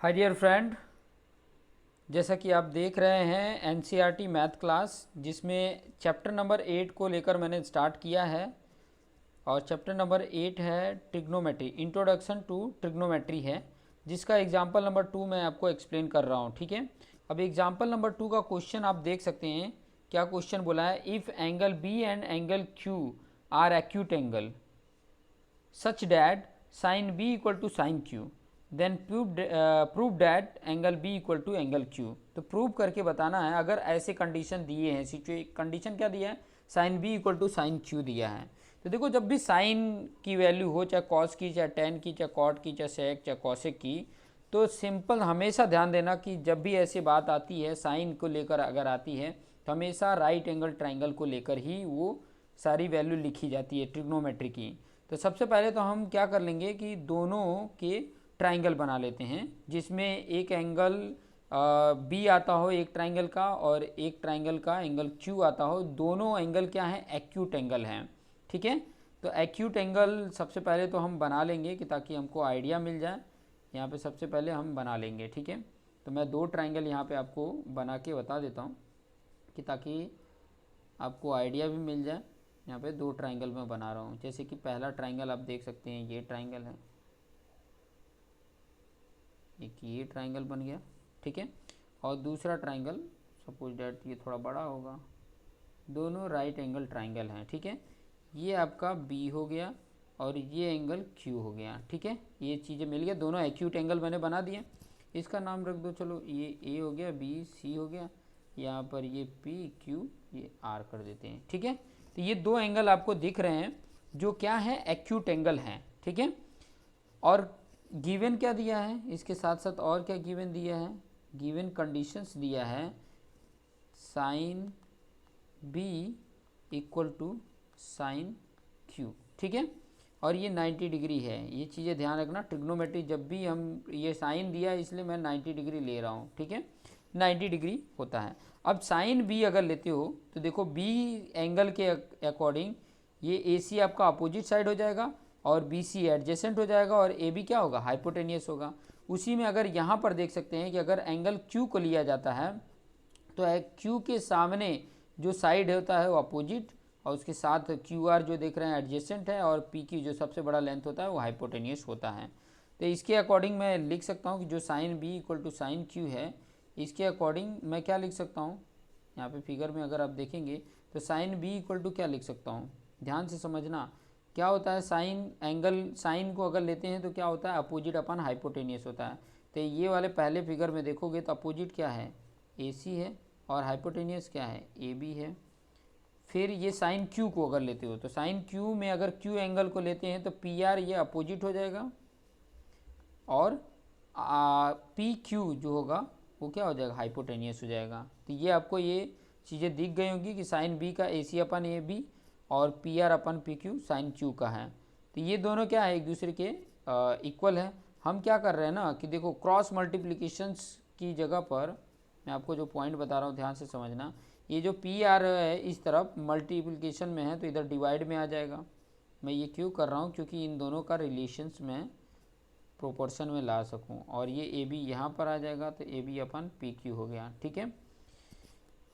Hi dear friend, जैसा कि आप देख रहे हैं एनसीईआरटी मैथ क्लास, जिसमें चैप्टर नंबर 8 को लेकर मैंने स्टार्ट किया है। और चैप्टर नंबर 8 है ट्रिग्नोमेट्री, इंट्रोडक्शन टू ट्रिग्नोमेट्री है, जिसका एग्जाम्पल नंबर 2 मैं आपको एक्सप्लेन कर रहा हूँ। ठीक है, अब एग्जाम्पल नंबर 2 का क्वेश्चन आप देख सकते हैं। क्या क्वेश्चन बोला है? If angle B and angle Q are acute angle such that sin b equal to sin q, then prove that angle b equal to angle q। तो प्रूव करके बताना है। अगर ऐसे कंडीशन दिए हैं, कंडीशन क्या दिया है? sin b equal to sin q दिया है। तो देखो, जब भी sin की वैल्यू हो, चाहे cos की, चाहे tan की, चाहे cot की, चाहे sec, चाहे cosec की, तो सिंपल हमेशा ध्यान देना कि जब भी ऐसी बात आती है साइन को लेकर अगर आती है, तो हमेशा राइट एंगल ट्राइंगल को लेकर ही वो सारी वैल्यू लिखी जाती है ट्रिग्नोमेट्री की। तो सबसे पहले तो हम क्या कर लेंगे कि दोनों के ट्राइंगल बना लेते हैं, जिसमें एक एंगल बी आता हो एक ट्राइंगल का, और एक ट्राइंगल का एंगल क्यू आता हो। दोनों एंगल क्या है? एक्यूट एंगल हैं। ठीक है, तो एक्यूट एंगल सबसे पहले तो हम बना लेंगे कि ताकि हमको आइडिया मिल जाए। यहाँ पे सबसे पहले हम बना लेंगे। ठीक है, तो मैं दो ट्राइंगल यहाँ पे आपको बना के बता देता हूँ कि ताकि आपको आइडिया भी मिल जाए। यहाँ पे दो ट्राइंगल मैं बना रहा हूँ। जैसे कि पहला ट्राइंगल आप देख सकते हैं, ये ट्राइंगल है, एक ये ट्राइंगल बन गया। ठीक है, और दूसरा ट्राइंगल सपोज डैट ये थोड़ा बड़ा होगा। दोनों राइट एंगल ट्राइंगल हैं। ठीक है, ये आपका बी हो गया और ये एंगल क्यू हो गया। ठीक है, ये चीज़ें मिल गया, दोनों एक्यूट एंगल मैंने बना दिए। इसका नाम रख दो, चलो ये ए हो गया, बी सी हो गया, यहाँ पर ये पी क्यू, ये आर कर देते हैं। ठीक है, तो ये दो एंगल आपको दिख रहे हैं जो क्या है? एक्यूट एंगल हैं। ठीक है, और गिवन क्या दिया है इसके साथ साथ? और क्या गिवन दिया है? गिवन कंडीशंस दिया है sine B equal to sine Q. ठीक है, और ये 90 डिग्री है। ये चीज़ें ध्यान रखना, ट्रिग्नोमेट्री जब भी हम ये साइन दिया है इसलिए मैं 90 डिग्री ले रहा हूँ। ठीक है, 90 डिग्री होता है। अब साइन बी अगर लेते हो तो देखो, बी एंगल के अकॉर्डिंग ये ए सी आपका अपोजिट साइड हो जाएगा और बी सी एडजेसेंट हो जाएगा, और ए बी क्या होगा? हाइपोटेनियस होगा। उसी में अगर यहाँ पर देख सकते हैं कि अगर एंगल क्यू को लिया जाता है तो क्यू के सामने जो साइड होता है वो अपोजिट, और उसके साथ क्यू आर जो देख रहे हैं एडजेसेंट है, और पी क्यू जो सबसे बड़ा लेंथ होता है वो हाइपोटेनियस होता है। तो इसके अकॉर्डिंग मैं लिख सकता हूँ कि जो sine B equal to sine Q है, इसके अकॉर्डिंग मैं क्या लिख सकता हूँ? यहाँ पे फिगर में अगर आप देखेंगे तो साइन बी इक्वल टू क्या लिख सकता हूँ? ध्यान से समझना, क्या होता है साइन एंगल, साइन को अगर लेते हैं तो क्या होता है? अपोजिट अपन हाइपोटेनियस होता है। तो ये वाले पहले फिगर में देखोगे तो अपोजिट क्या है? ए सी है, और हाइपोटेनियस क्या है? ए बी है। फिर ये साइन क्यू को अगर लेते हो तो साइन क्यू में अगर क्यू एंगल को लेते हैं तो पी आर ये अपोजिट हो जाएगा, और पी क्यू जो होगा वो क्या हो जाएगा? हाइपोटेनियस हो जाएगा। तो ये आपको ये चीज़ें दिख गई होंगी कि साइन बी का ए सी अपन ए बी और पी आर अपन पी क्यू साइन क्यू का है। तो ये दोनों क्या है? एक दूसरे के इक्वल है। हम क्या कर रहे हैं ना कि देखो, क्रॉस मल्टीप्लिकेशंस की जगह पर मैं आपको जो पॉइंट बता रहा हूँ ध्यान से समझना। ये जो पी आर है इस तरफ मल्टीप्लिकेशन में है तो इधर डिवाइड में आ जाएगा। मैं ये क्यों कर रहा हूँ? क्योंकि इन दोनों का रिलेशंस में प्रोपोर्शन में ला सकूं, और ये ए बी यहाँ पर आ जाएगा तो A B upon P Q हो गया। ठीक है,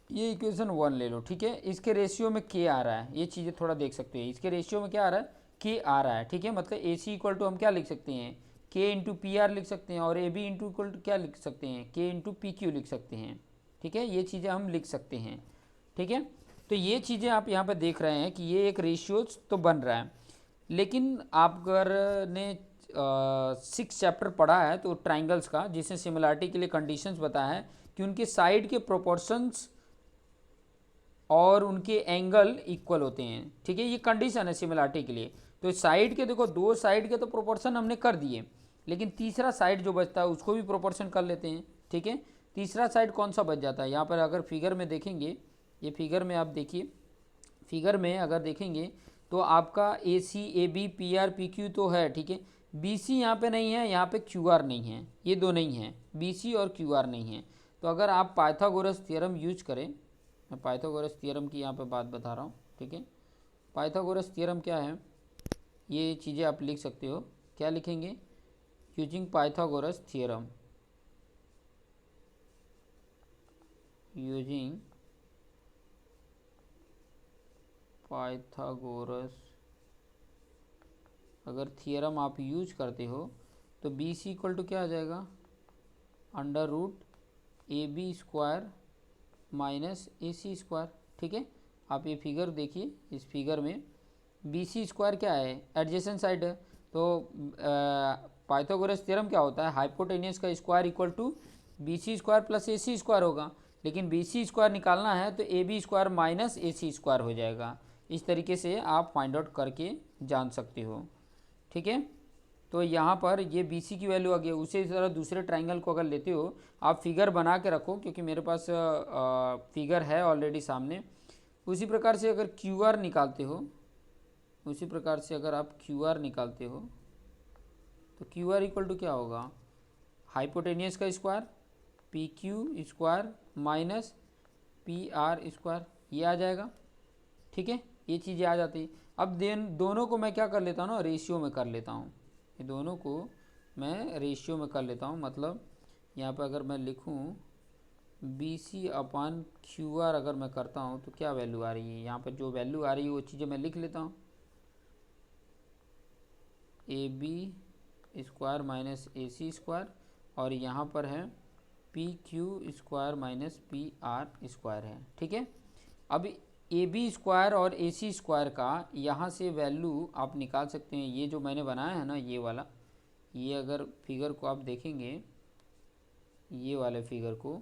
ये इक्वेशन 1 ले लो। ठीक है, इसके रेशियो में के आ रहा है, ये चीज़ें थोड़ा देख सकते हैं। इसके रेशियो में क्या आ रहा है? के आ रहा है। ठीक है, मतलब ए सी इक्वल टू हम क्या लिख सकते हैं? के इंटू पी आर लिख सकते हैं, और A B into equal to क्या लिख सकते हैं? के इंटू पी क्यू लिख सकते हैं। ठीक है, ये चीज़ें हम लिख सकते हैं। ठीक है, तो ये चीज़ें आप यहाँ पर देख रहे हैं कि ये एक रेशियोज तो बन रहा है। लेकिन आप अगर ने 6 चैप्टर पढ़ा है तो ट्राइंगल्स का, जिसने सिमिलरिटी के लिए कंडीशंस बताया है कि उनके साइड के प्रोपोर्शंस और उनके एंगल इक्वल होते हैं। ठीक है, ये कंडीशन है सिमिलरिटी के लिए। तो साइड के देखो, दो साइड के तो प्रोपोर्शन हमने कर दिए, लेकिन तीसरा साइड जो बचता है उसको भी प्रोपोर्शन कर लेते हैं। ठीक है, तीसरा साइड कौन सा बच जाता है? यहाँ पर अगर फिगर में देखेंगे, ये फिगर में आप देखिए, फिगर में अगर देखेंगे तो आपका A C A B P R P Q तो है। ठीक है, बी सी यहाँ पे नहीं है, यहाँ पे क्यू आर नहीं है, ये दो नहीं है, बी सी और क्यू आर नहीं है। तो अगर आप पाइथागोरस थ्योरम यूज करें, मैं पाइथागोरस थ्योरम की यहाँ पे बात बता रहा हूँ। ठीक है, पाइथागोरस थ्योरम क्या है? ये चीज़ें आप लिख सकते हो। क्या लिखेंगे? Using Pythagoras theorem. Using Pythagoras अगर थियरम आप यूज करते हो तो बी सी इक्वल टू क्या आ जाएगा, under root A B square minus A C square. ठीक है, आप ये फिगर देखिए, इस फिगर में बी सी स्क्वायर क्या है, एडजेसेंट साइड है। तो पाइथागोरस थ्योरम क्या होता है, हाइपोटेनियस का square equal to B C square plus A C square होगा, लेकिन बी सी स्क्वायर निकालना है तो A B square minus A C square हो जाएगा। इस तरीके से आप फाइंड आउट करके जान सकते हो। ठीक है, तो यहाँ पर ये बी सी की वैल्यू आ गई। उसी तरह दूसरे ट्राइंगल को अगर लेते हो, आप फिगर बना के रखो क्योंकि मेरे पास फिगर है ऑलरेडी सामने। उसी प्रकार से अगर क्यू आर निकालते हो, उसी प्रकार से अगर आप क्यू आर निकालते हो तो क्यू आर इक्वल टू क्या होगा, हाइपोटेनियस का square P Q square minus P R square, ये आ जाएगा। ठीक है, ये चीज़ें आ जाती। अब दोनों को मैं क्या कर लेता हूँ ना, रेशियो में कर लेता हूँ। ये दोनों को मैं रेशियो में कर लेता हूँ। मतलब यहाँ पर अगर मैं लिखूँ B C upon Q R अगर मैं करता हूँ तो क्या वैल्यू आ रही है, यहाँ पर जो वैल्यू आ रही है वो चीज़ें मैं लिख लेता हूँ। A B square minus A C square, और यहाँ पर है P Q square minus P R square है। ठीक है, अब ए बी स्क्वायर और ए सी स्क्वायर का यहाँ से वैल्यू आप निकाल सकते हैं। ये जो मैंने बनाया है ना, ये वाला, ये अगर फिगर को आप देखेंगे, ये वाले फिगर को,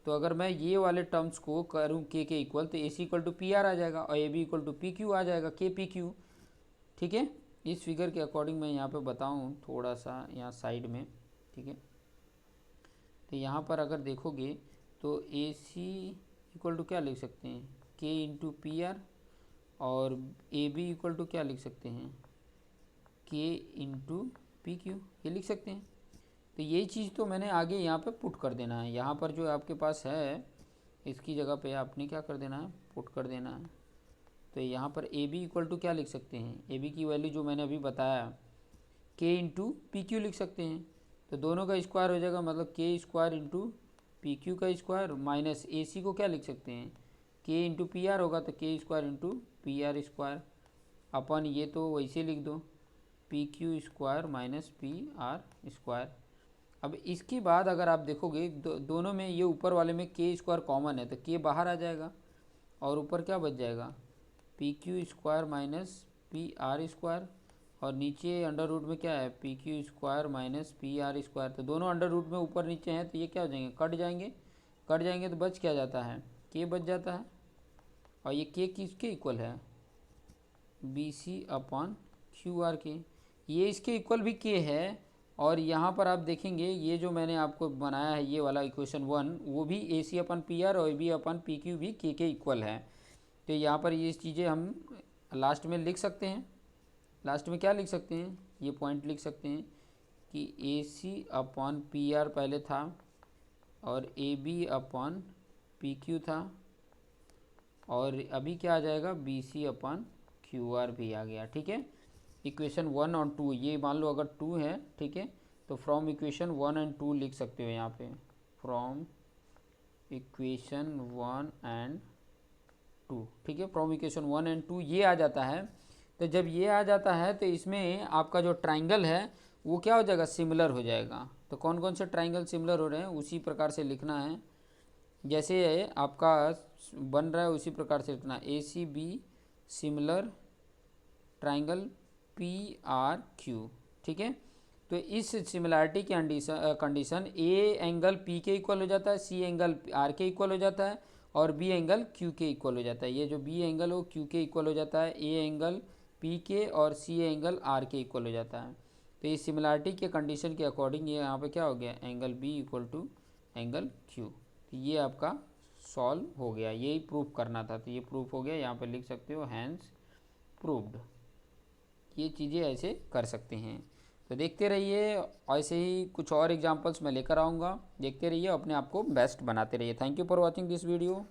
तो अगर मैं ये वाले टर्म्स को करूँ के इक्वल, तो A C equal to P R आ जाएगा और A B equal to P Q आ जाएगा, के पी क्यू। ठीक है, इस फिगर के अकॉर्डिंग मैं यहाँ पे बताऊँ थोड़ा सा यहाँ साइड में। ठीक है, तो यहाँ पर अगर देखोगे तो ए सी इक्वल टू क्या लिख सकते हैं, के इंटू पी आर, और ए बी इक्वल टू क्या लिख सकते हैं, के इंटू पी क्यू, ये लिख सकते हैं। तो यही चीज़ तो मैंने आगे यहाँ पे पुट कर देना है। यहाँ पर जो आपके पास है इसकी जगह पे आपने क्या कर देना है, पुट कर देना है। तो यहाँ पर ए बी इक्वल टू क्या लिख सकते हैं, ए बी की वैल्यू जो मैंने अभी बताया, के इंटू पी क्यू लिख सकते हैं। तो दोनों का स्क्वायर हो जाएगा, मतलब के स्क्वायर इंटू पी क्यू का स्क्वायर, माइनस ए सी को क्या लिख सकते हैं, के इंटू पी आर होगा तो K square into P R square, अपन ये तो वैसे लिख दो P Q square minus P R square. अब इसके बाद अगर आप देखोगे दोनों में ये ऊपर वाले में के स्क्वायर कॉमन है तो के बाहर आ जाएगा, और ऊपर क्या बच जाएगा, P Q square minus P R square, और नीचे अंडर रूट में क्या है, P Q square minus P R square. तो दोनों अंडर रूट में ऊपर नीचे हैं तो ये क्या हो जाएंगे, कट जाएंगे। कट जाएंगे तो बच क्या जाता है, के बच जाता है, और ये के किसके इक्वल है, B C upon Q R के, ये इसके इक्वल भी के है। और यहाँ पर आप देखेंगे ये जो मैंने आपको बनाया है ये वाला इक्वेशन 1, वो भी ए सी अपन पी आर और A B upon P Q भी के इक्वल है। तो यहाँ पर ये चीज़ें हम लास्ट में लिख सकते हैं। लास्ट में क्या लिख सकते हैं, ये पॉइंट लिख सकते हैं कि A C upon P R पहले था और A B upon P Q था, और अभी क्या आ जाएगा, B C upon Q R भी आ गया। ठीक है, इक्वेशन 1 और 2, ये मान लो अगर 2 है, ठीक है, तो फ्रॉम इक्वेशन 1 एंड 2 लिख सकते हो यहाँ पे, फ्रॉम इक्वेशन 1 एंड 2। ठीक है, फ्रॉम इक्वेशन 1 एंड 2 ये आ जाता है। तो जब ये आ जाता है तो इसमें आपका जो ट्राइंगल है वो क्या हो जाएगा, सिमिलर हो जाएगा। तो कौन कौन से ट्राइंगल सिमिलर हो रहे हैं उसी प्रकार से लिखना है, जैसे आपका बन रहा है उसी प्रकार से लिखना, A C B similar triangle P R Q. ठीक है, तो इस सिमिलैरिटी की कंडीशन ए एंगल पी के इक्वल हो जाता है, सी एंगल आर के इक्वल हो जाता है, और बी एंगल क्यू के इक्वल हो जाता है। ये जो बी एंगल हो क्यू के इक्वल हो जाता है, ए एंगल पी के और सी एंगल आर के इक्वल हो जाता है। तो इस सिमिलैरिटी के कंडीशन के अकॉर्डिंग ये यहाँ पे क्या हो गया, angle B equal to angle Q. तो ये आपका सॉल्व हो गया, यही प्रूफ करना था। तो ये प्रूफ हो गया, यहाँ पे लिख सकते हो हैंस प्रूव्ड। ये चीज़ें ऐसे कर सकते हैं। तो देखते रहिए, ऐसे ही कुछ और एग्जांपल्स मैं लेकर आऊँगा। देखते रहिए, अपने आप को बेस्ट बनाते रहिए। Thank you for watching this video.